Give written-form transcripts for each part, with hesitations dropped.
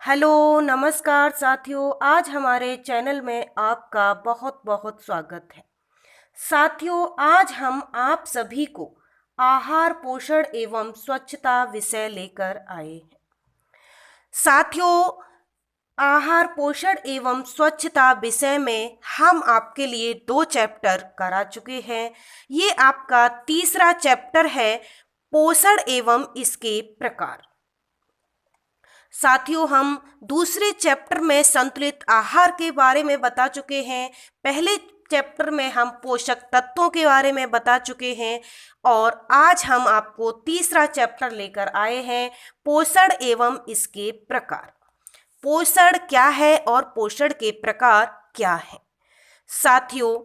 Hello नमस्कार साथियों। आज हमारे चैनल में आपका बहुत बहुत स्वागत है। साथियों, आज हम आप सभी को आहार पोषण एवं स्वच्छता विषय लेकर आए हैं। साथियों, आहार पोषण एवं स्वच्छता विषय में हम आपके लिए 2 चैप्टर करा चुके हैं। ये आपका तीसरा चैप्टर है, पोषण एवं इसके प्रकार। साथियों, हम दूसरे चैप्टर में संतुलित आहार के बारे में बता चुके हैं। पहले चैप्टर में हम पोषक तत्वों के बारे में बता चुके हैं और आज हम आपको तीसरा चैप्टर लेकर आए हैं, पोषण एवं इसके प्रकार। पोषण क्या है और पोषण के प्रकार क्या है। साथियों,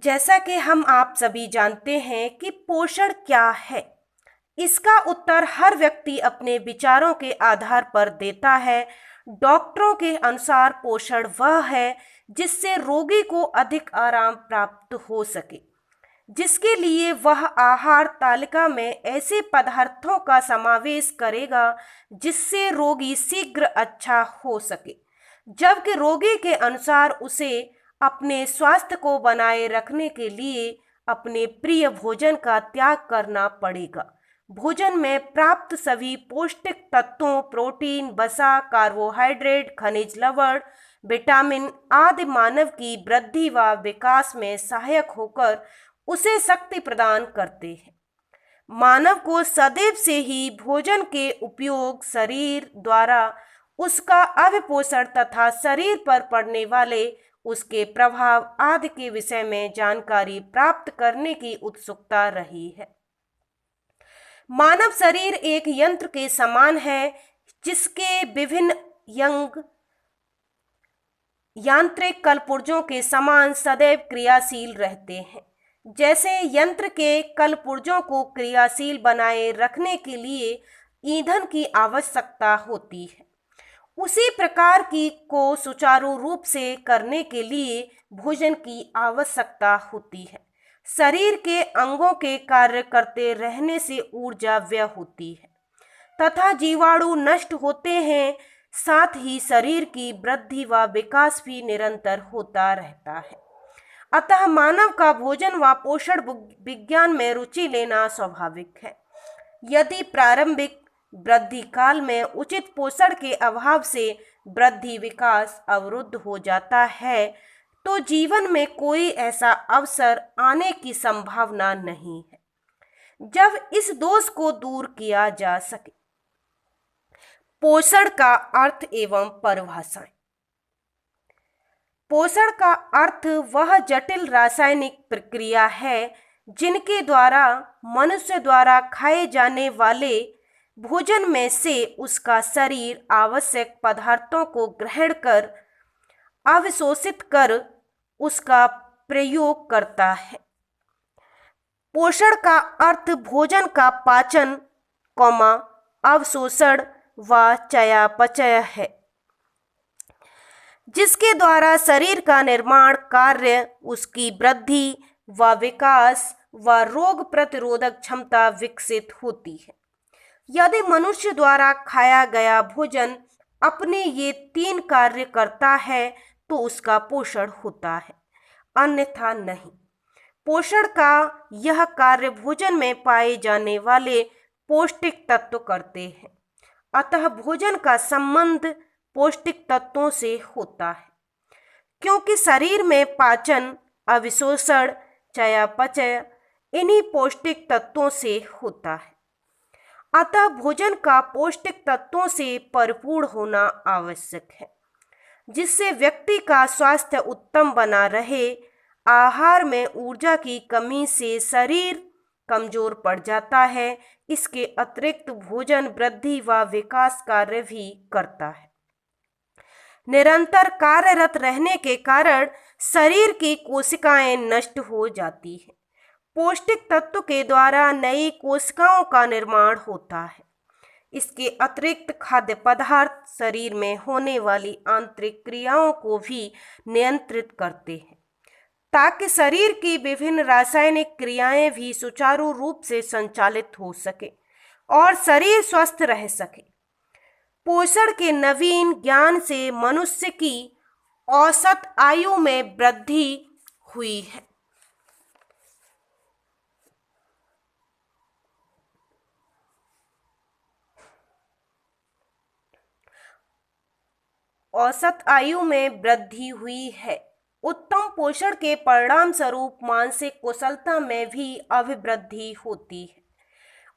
जैसा कि हम आप सभी जानते हैं कि पोषण क्या है, इसका उत्तर हर व्यक्ति अपने विचारों के आधार पर देता है। डॉक्टरों के अनुसार पोषण वह है जिससे रोगी को अधिक आराम प्राप्त हो सके, जिसके लिए वह आहार तालिका में ऐसे पदार्थों का समावेश करेगा जिससे रोगी शीघ्र अच्छा हो सके। जबकि रोगी के अनुसार उसे अपने स्वास्थ्य को बनाए रखने के लिए अपने प्रिय भोजन का त्याग करना पड़ेगा। भोजन में प्राप्त सभी पौष्टिक तत्वों, प्रोटीन, वसा, कार्बोहाइड्रेट, खनिज लवण, विटामिन आदि मानव की वृद्धि व विकास में सहायक होकर उसे शक्ति प्रदान करते हैं। मानव को सदैव से ही भोजन के उपयोग, शरीर द्वारा उसका अवपोषण तथा शरीर पर पड़ने वाले उसके प्रभाव आदि के विषय में जानकारी प्राप्त करने की उत्सुकता रही है। मानव शरीर एक यंत्र के समान है जिसके विभिन्न अंग यांत्रिक कलपुर्जों के समान सदैव क्रियाशील रहते हैं। जैसे यंत्र के कलपुर्जों को क्रियाशील बनाए रखने के लिए ईंधन की आवश्यकता होती है, उसी प्रकार की को सुचारू रूप से करने के लिए भोजन की आवश्यकता होती है। शरीर के अंगों के कार्य करते रहने से ऊर्जा व्यय होती है तथा जीवाणु नष्ट होते हैं। साथ ही शरीर की वृद्धि व विकास भी निरंतर होता रहता है। अतः मानव का भोजन व पोषण विज्ञान में रुचि लेना स्वाभाविक है। यदि प्रारंभिक वृद्धि काल में उचित पोषण के अभाव से वृद्धि विकास अवरुद्ध हो जाता है तो जीवन में कोई ऐसा अवसर आने की संभावना नहीं है जब इस दोष को दूर किया जा सके। पोषण का अर्थ एवं परिभाषाएं। पोषण का अर्थ वह जटिल रासायनिक प्रक्रिया है जिनके द्वारा मनुष्य द्वारा खाए जाने वाले भोजन में से उसका शरीर आवश्यक पदार्थों को ग्रहण कर अवशोषित कर उसका प्रयोग करता है। पोषण का अर्थ भोजन का पाचन, अवशोषण व चयापचय है, जिसके द्वारा शरीर का निर्माण कार्य, उसकी वृद्धि व विकास व रोग प्रतिरोधक क्षमता विकसित होती है। यदि मनुष्य द्वारा खाया गया भोजन अपने ये 3 कार्य करता है तो उसका पोषण होता है, अन्यथा नहीं। पोषण का यह कार्य भोजन में पाए जाने वाले पौष्टिक तत्व करते हैं। अतः भोजन का संबंध पौष्टिक तत्वों से होता है, क्योंकि शरीर में पाचन, अवशोषण, चयापचय इन्हीं पौष्टिक तत्वों से होता है। अतः भोजन का पौष्टिक तत्वों से परिपूर्ण होना आवश्यक है, जिससे व्यक्ति का स्वास्थ्य उत्तम बना रहे। आहार में ऊर्जा की कमी से शरीर कमजोर पड़ जाता है। इसके अतिरिक्त भोजन वृद्धि व विकास कार्य भी करता है। निरंतर कार्यरत रहने के कारण शरीर की कोशिकाएं नष्ट हो जाती हैं। पौष्टिक तत्व के द्वारा नई कोशिकाओं का निर्माण होता है। इसके अतिरिक्त खाद्य पदार्थ शरीर में होने वाली आंतरिक क्रियाओं को भी नियंत्रित करते हैं, ताकि शरीर की विभिन्न रासायनिक क्रियाएं भी सुचारू रूप से संचालित हो सके। और शरीर स्वस्थ रह सके। पोषण के नवीन ज्ञान से मनुष्य की औसत आयु में वृद्धि हुई है। औसत आयु में वृद्धि हुई है। उत्तम पोषण के परिणाम स्वरूप मानसिक कुशलता में भी अभिवृद्धि होती है।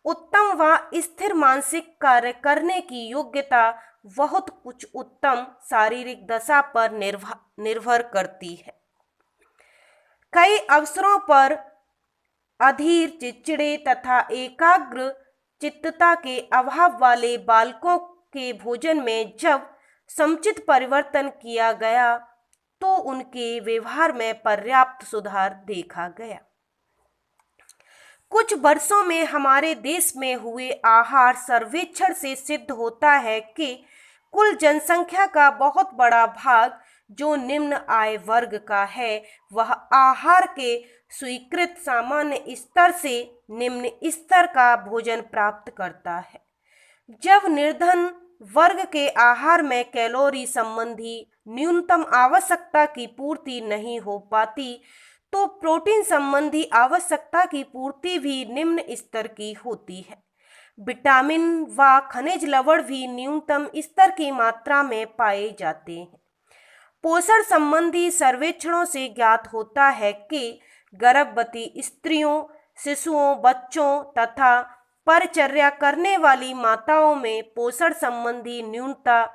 उत्तम व स्थिर मानसिक कार्य करने की योग्यता बहुत कुछ उत्तम शारीरिक दशा पर निर्भर करती है। कई अवसरों पर अधीर, चिड़चिड़े तथा एकाग्र चित्तता के अभाव वाले बालकों के भोजन में जब समुचित परिवर्तन किया गया तो उनके व्यवहार में पर्याप्त सुधार देखा गया। कुछ वर्षों में हमारे देश में हुए आहार सर्वेक्षण से सिद्ध होता है कि कुल जनसंख्या का बहुत बड़ा भाग जो निम्न आय वर्ग का है वह आहार के स्वीकृत सामान्य स्तर से निम्न स्तर का भोजन प्राप्त करता है। जब निर्धन वर्ग के आहार में कैलोरी संबंधी न्यूनतम आवश्यकता की पूर्ति नहीं हो पाती तो प्रोटीन संबंधी आवश्यकता की पूर्ति भी निम्न स्तर की होती है। विटामिन व खनिज लवण भी न्यूनतम स्तर की मात्रा में पाए जाते हैं। पोषण संबंधी सर्वेक्षणों से ज्ञात होता है कि गर्भवती स्त्रियों, शिशुओं, बच्चों तथा परिचर्या करने वाली माताओं में पोषण संबंधी न्यूनता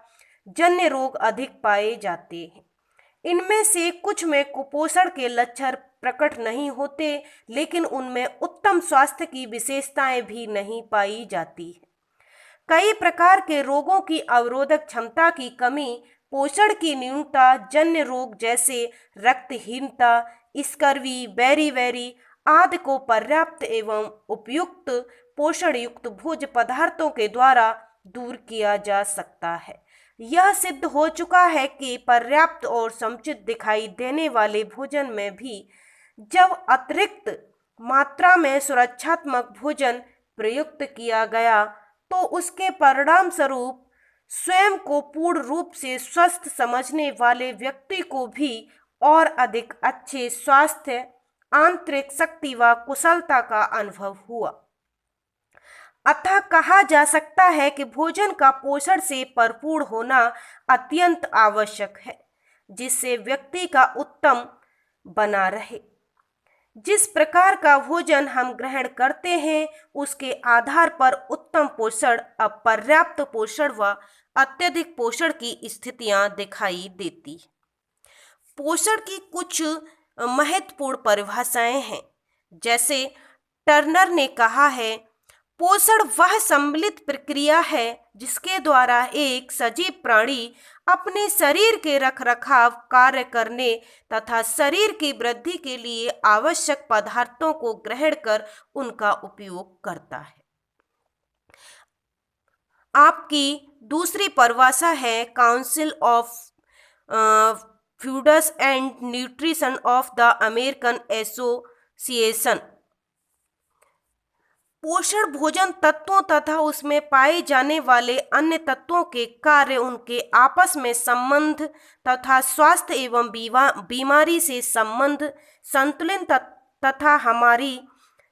जन्य रोग अधिक पाए जाते हैं। इनमें से कुछ में कुपोषण के लक्षण प्रकट नहीं होते, लेकिन उनमें उत्तम स्वास्थ्य की विशेषताएं भी नहीं पाई जाती है। कई प्रकार के रोगों की अवरोधक क्षमता की कमी, पोषण की न्यूनता जन्य रोग जैसे रक्तहीनता, स्कर्वी, बेरी आदि को पर्याप्त एवं उपयुक्त पोषण युक्त भोज्य पदार्थों के द्वारा दूर किया जा सकता है। यह सिद्ध हो चुका है कि पर्याप्त और समुचित दिखाई देने वाले भोजन में भी जब अतिरिक्त मात्रा में सुरक्षात्मक भोजन प्रयुक्त किया गया तो उसके परिणाम स्वरूप स्वयं को पूर्ण रूप से स्वस्थ समझने वाले व्यक्ति को भी और अधिक अच्छे स्वास्थ्य, आंतरिक शक्ति व कुशलता का अनुभव हुआ। अतः कहा जा सकता है कि भोजन का पोषण से परिपूर्ण होना अत्यंत आवश्यक है, जिससे व्यक्ति का उत्तम बना रहे। जिस प्रकार का भोजन हम ग्रहण करते हैं उसके आधार पर उत्तम पोषण, अपर्याप्त पोषण व अत्यधिक पोषण की स्थितियां दिखाई देती। पोषण की कुछ महत्वपूर्ण परिभाषाएं हैं। जैसे टर्नर ने कहा है, पोषण वह सम्मिलित प्रक्रिया है जिसके द्वारा एक सजीव प्राणी अपने शरीर के रखरखाव, कार्य करने तथा शरीर की वृद्धि के लिए आवश्यक पदार्थों को ग्रहण कर उनका उपयोग करता है। आपकी दूसरी परिभाषा है council of foods and nutrition of the American association. पोषण भोजन तत्वों तथा उसमें पाए जाने वाले अन्य तत्वों के कार्य, उनके आपस में संबंध तथा स्वास्थ्य एवं बीमारी से संबंध, संतुलन तथा हमारी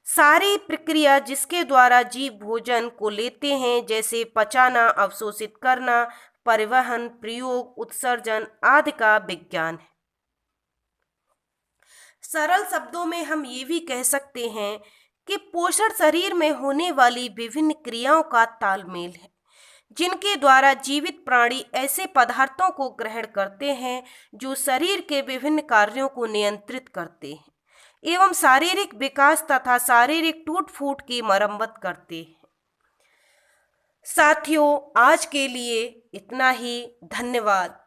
सारी प्रक्रिया जिसके द्वारा जीव भोजन को लेते हैं, जैसे पचाना, अवशोषित करना, परिवहन, प्रयोग, उत्सर्जन आदि का विज्ञान है। सरल शब्दों में हम ये भी कह सकते हैं कि पोषण शरीर में होने वाली विभिन्न क्रियाओं का तालमेल है, जिनके द्वारा जीवित प्राणी ऐसे पदार्थों को ग्रहण करते हैं जो शरीर के विभिन्न कार्यों को नियंत्रित करते हैं एवं शारीरिक विकास तथा शारीरिक टूट फूट की मरम्मत करते हैं। साथियों, आज के लिए इतना ही। धन्यवाद।